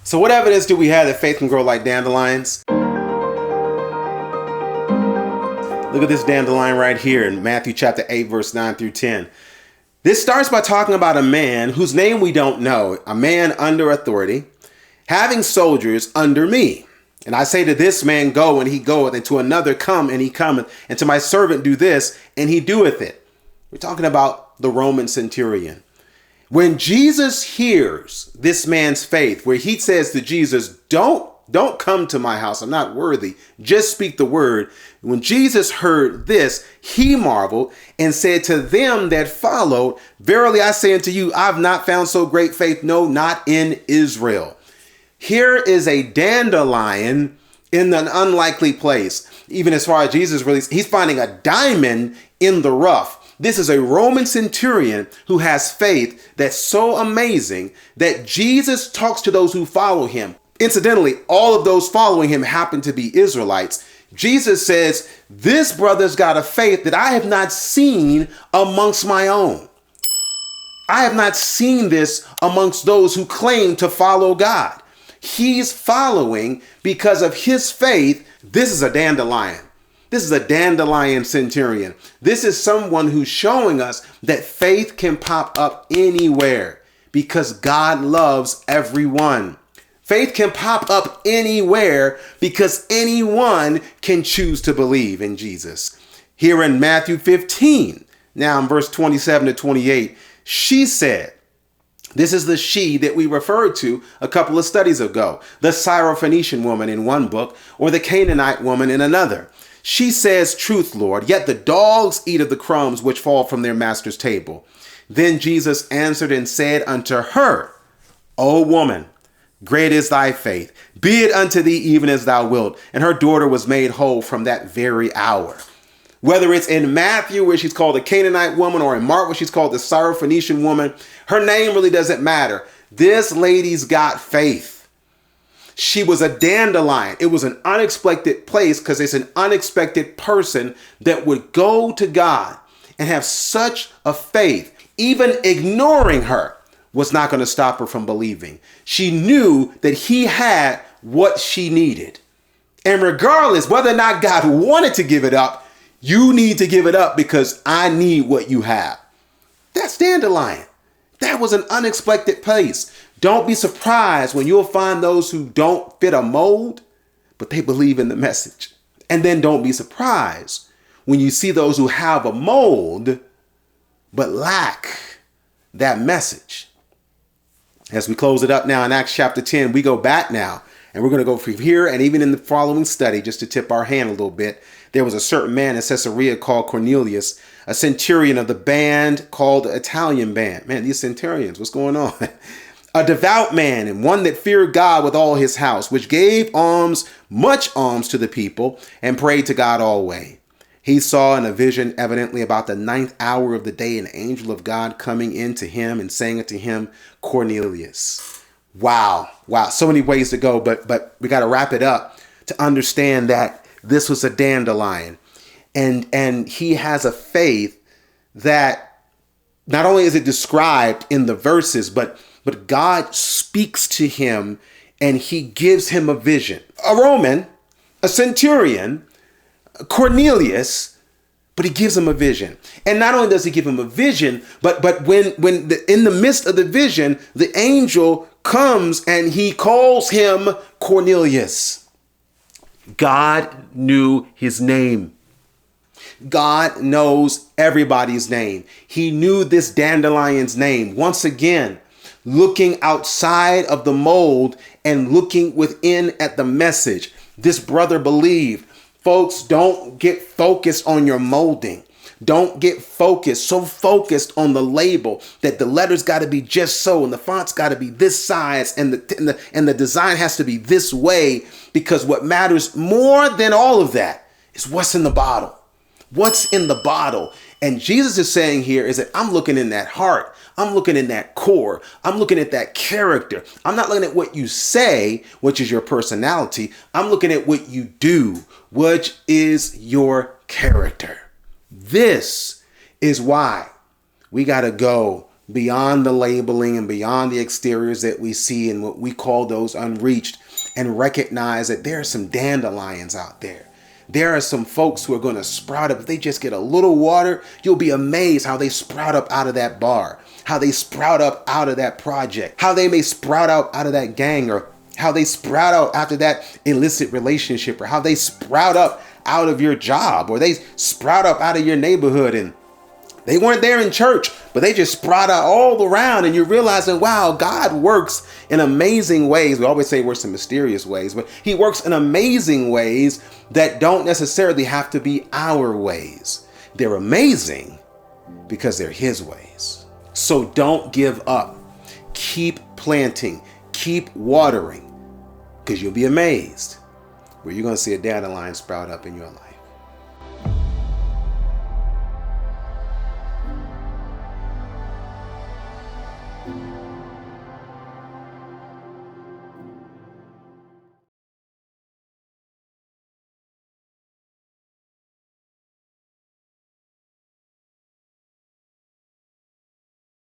So what evidence do we have that faith can grow like dandelions? Look at this dandelion right here in Matthew chapter 8, verse 9 through 10. This starts by talking about a man whose name we don't know, a man under authority, having soldiers under me. And I say to this man, go, and he goeth, and to another, come, and he cometh, and to my servant, do this, and he doeth it. We're talking about the Roman centurion. When Jesus hears this man's faith, where he says to Jesus, don't come to my house, I'm not worthy, just speak the word. When Jesus heard this, he marveled and said to them that followed, verily I say unto you, I've not found so great faith, no, not in Israel. Here is a dandelion in an unlikely place. Even as far as Jesus really, he's finding a diamond in the rough. This is a Roman centurion who has faith that's so amazing that Jesus talks to those who follow him. Incidentally, all of those following him happen to be Israelites. Jesus says, this brother's got a faith that I have not seen amongst my own. I have not seen this amongst those who claim to follow God. He's following because of his faith. This is a dandelion. This is a dandelion centurion. This is someone who's showing us that faith can pop up anywhere because God loves everyone. Faith can pop up anywhere because anyone can choose to believe in Jesus. Here in Matthew 15, now in verse 27 to 28, she said, this is the she that we referred to a couple of studies ago, the Syrophoenician woman in one book or the Canaanite woman in another. She says, truth, Lord, yet the dogs eat of the crumbs which fall from their master's table. Then Jesus answered and said unto her, O woman, great is thy faith. Be it unto thee even as thou wilt. And her daughter was made whole from that very hour. Whether it's in Matthew where she's called the Canaanite woman or in Mark where she's called the Syrophoenician woman, her name really doesn't matter. This lady's got faith. She was a dandelion. It was an unexpected place because it's an unexpected person that would go to God and have such a faith. Even ignoring her was not going to stop her from believing. She knew that he had what she needed. And regardless whether or not God wanted to give it up, you need to give it up because I need what you have. That's dandelion. That was an unexpected place. Don't be surprised when you'll find those who don't fit a mold, but they believe in the message. And then don't be surprised when you see those who have a mold, but lack that message. As we close it up now in Acts chapter 10, we go back now and we're going to go from here. And even in the following study, just to tip our hand a little bit, there was a certain man in Caesarea called Cornelius, a centurion of the band called the Italian band. Man, these centurions, what's going on? A devout man and one that feared God with all his house, which gave alms, much alms to the people and prayed to God always. He saw in a vision evidently about the 9th hour of the day, an angel of God coming in to him and saying unto him, Cornelius. Wow. So many ways to go, but we got to wrap it up to understand that this was a dandelion and he has a faith that not only is it described in the verses, but God speaks to him and he gives him a vision. A Roman, a centurion, Cornelius, but he gives him a vision. And not only does he give him a vision, but when in the midst of the vision, the angel comes and he calls him Cornelius. God knew his name. God knows everybody's name. He knew this dandelion's name. Once again, looking outside of the mold and looking within at the message. This brother believed. Folks, don't get focused on your molding. Don't get so focused on the label that the letters got to be just so and the font's got to be this size and the design has to be this way, because what matters more than all of that is what's in the bottle. What's in the bottle? And Jesus is saying here is that I'm looking in that heart. I'm looking in that core. I'm looking at that character. I'm not looking at what you say, which is your personality. I'm looking at what you do, which is your character. This is why we got to go beyond the labeling and beyond the exteriors that we see and what we call those unreached, and recognize that there are some dandelions out there. There are some folks who are going to sprout up. If they just get a little water, you'll be amazed how they sprout up out of that bar, how they sprout up out of that project, how they may sprout out of that gang, or how they sprout out after that illicit relationship, or how they sprout up out of your job, or they sprout up out of your neighborhood. And they weren't there in church, but they just sprout out all around, and you're realizing, wow, God works in amazing ways. We always say he works in mysterious ways, but he works in amazing ways that don't necessarily have to be our ways. They're amazing because they're his ways. So don't give up. Keep planting, keep watering, because you'll be amazed where you're going to see a dandelion sprout up in your life.